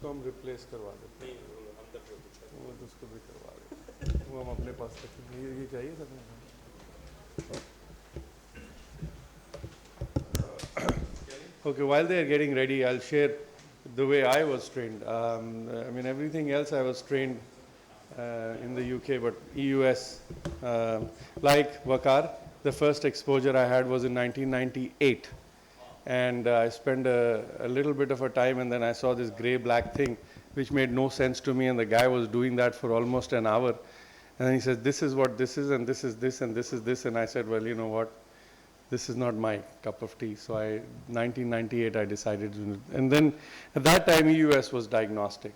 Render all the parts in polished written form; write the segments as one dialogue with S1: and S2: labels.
S1: उसको हम रिप्लेस करवा देते हैं,
S2: नहीं अंदर जो कुछ है
S1: वो तो उसको भी करवा देते हैं, वो हम अपने पास रखेंगे। ये चाहिए sir? Okay, while they are getting ready, I'll share the way I was trained. I mean, everything else I was trained in the UK, but EUS, like Wakar, the first exposure I had was in 1998. And I spent a little bit of a time, and then I saw this gray-black thing, which made no sense to me, and the guy was doing that for almost an hour. And then he said, this is what this is, and this is this, and this is this. And I said, well, you know what? This is not my cup of tea. So 1998, I decided, and then at that time, EUS was diagnostic.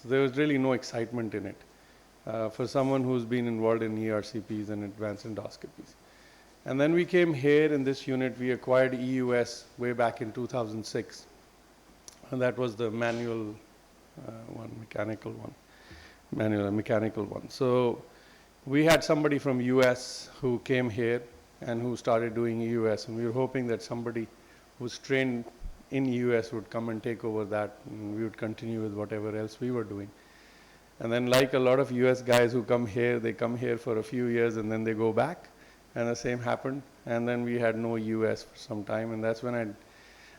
S1: So there was really no excitement in it for someone who's been involved in ERCPs and advanced endoscopies. And then we came here in this unit, we acquired EUS way back in 2006. And that was the manual one, mechanical one, manual and mechanical one. So we had somebody from US who came here and who started doing EUS, and we were hoping that somebody who's trained in EUS would come and take over that, and we would continue with whatever else we were doing. And then, like a lot of US guys who come here, they come here for a few years and then they go back, and the same happened. And then we had no US for some time, and that's when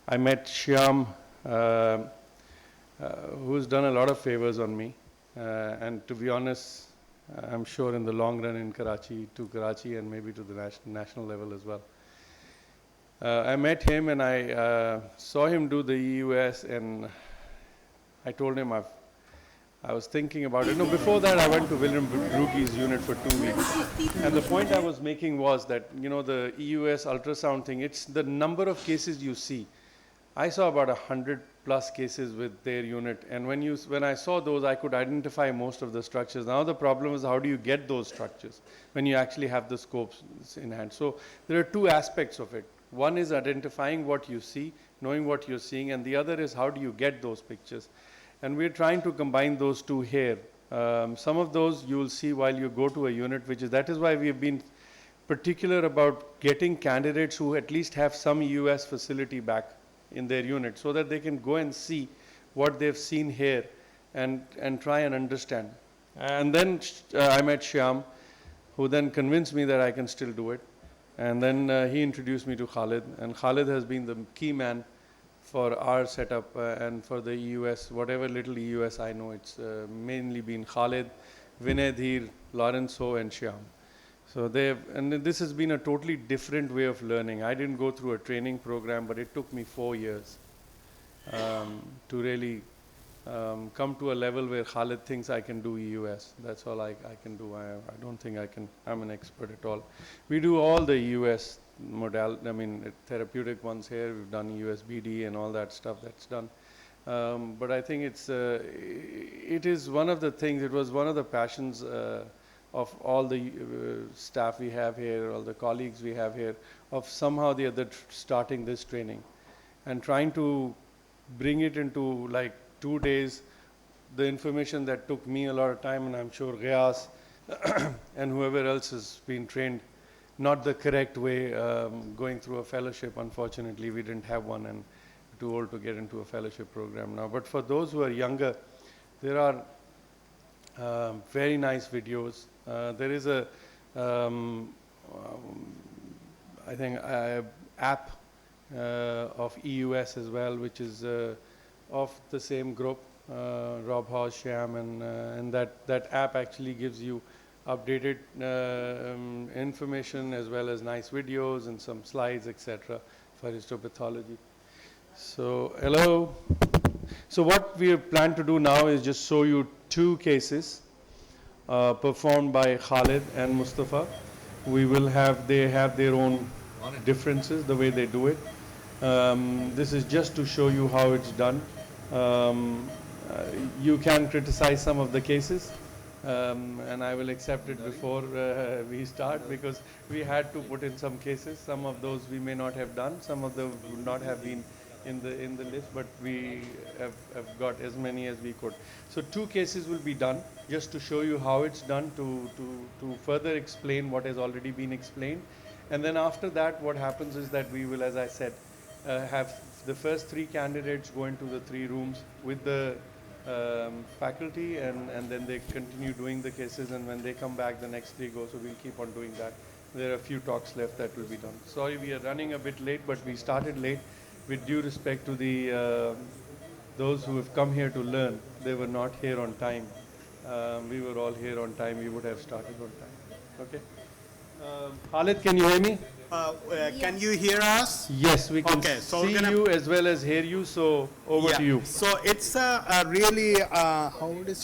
S1: I met Shyam, who's done a lot of favors on me. And to be honest, I'm sure in the long run in Karachi, to Karachi and maybe to the national level as well. I met him and I saw him do the EUS, and I told him I was thinking about it. No, before that I went to William Brugge's unit for 2 weeks. And the point I was making was that, you know, the EUS ultrasound thing, it's the number of cases you see. I saw about 100 plus cases with their unit, and when I saw those, I could identify most of the structures. Now the problem is, how do you get those structures when you actually have the scopes in hand? So there are two aspects of it. One is identifying what you see, knowing what you're seeing, and the other is how do you get those pictures. And we're trying to combine those two here. Some of those you will see while you go to a unit, that is why we've been particular about getting candidates who at least have some EUS facility back in their unit, so that they can go and see what they've seen here and try and understand. And then I met Shyam, who then convinced me that I can still do it. And then he introduced me to Khalid, and Khalid has been the key man for our setup and for the EUS, whatever little EUS I know, it's mainly been Khalid, Vinay Dheer, Lawrence Ho, and Shyam. So and this has been a totally different way of learning. I didn't go through a training program, but it took me 4 years to really come to a level where Khalid thinks I can do EUS. That's all I can do. I don't think I'm an expert at all. We do all the EUS therapeutic ones here. We've done EUS-BD and all that stuff that's done. But I think it is one of the things, it was one of the passions of all the staff we have here, all the colleagues we have here, of somehow the other starting this training and trying to bring it into like 2 days, the information that took me a lot of time, and I'm sure Ghayas and whoever else has been trained not the correct way, going through a fellowship. Unfortunately, we didn't have one, and too old to get into a fellowship program now. But for those who are younger, there are very nice videos. There is a, I think, app of EUS as well, which is of the same group, Rob House, Shyam, and that app actually gives you updated information as well as nice videos and some slides, etc., for histopathology. So, hello. So what we plan to do now is just show you 2 cases performed by Khalid and Mustafa. They have their own differences, the way they do it. This is just to show you how it's done. You can criticize some of the cases, and I will accept it before we start, because we had to put in some cases. Some of those we may not have done, some of them would not have been in the list, but we have got as many as we could. So 2 cases will be done just to show you how it's done, to further explain what has already been explained. And then after that, what happens is that we will, as I said, have the first 3 candidates go into the 3 rooms with the faculty, and then they continue doing the cases, and when they come back, the next 3 go. So we'll keep on doing that. There are a few talks left that will be done. Sorry, we are running a bit late, but we started late. With due respect to the those who have come here to learn, they were not here on time. We were all here on time. We would have started on time. Okay. Khalid, can you hear me?
S2: Can you hear us?
S1: Yes, we can
S2: Okay, so
S1: see
S2: we're gonna-
S1: you as well as hear you. So over to you.
S2: So it's a really, how would you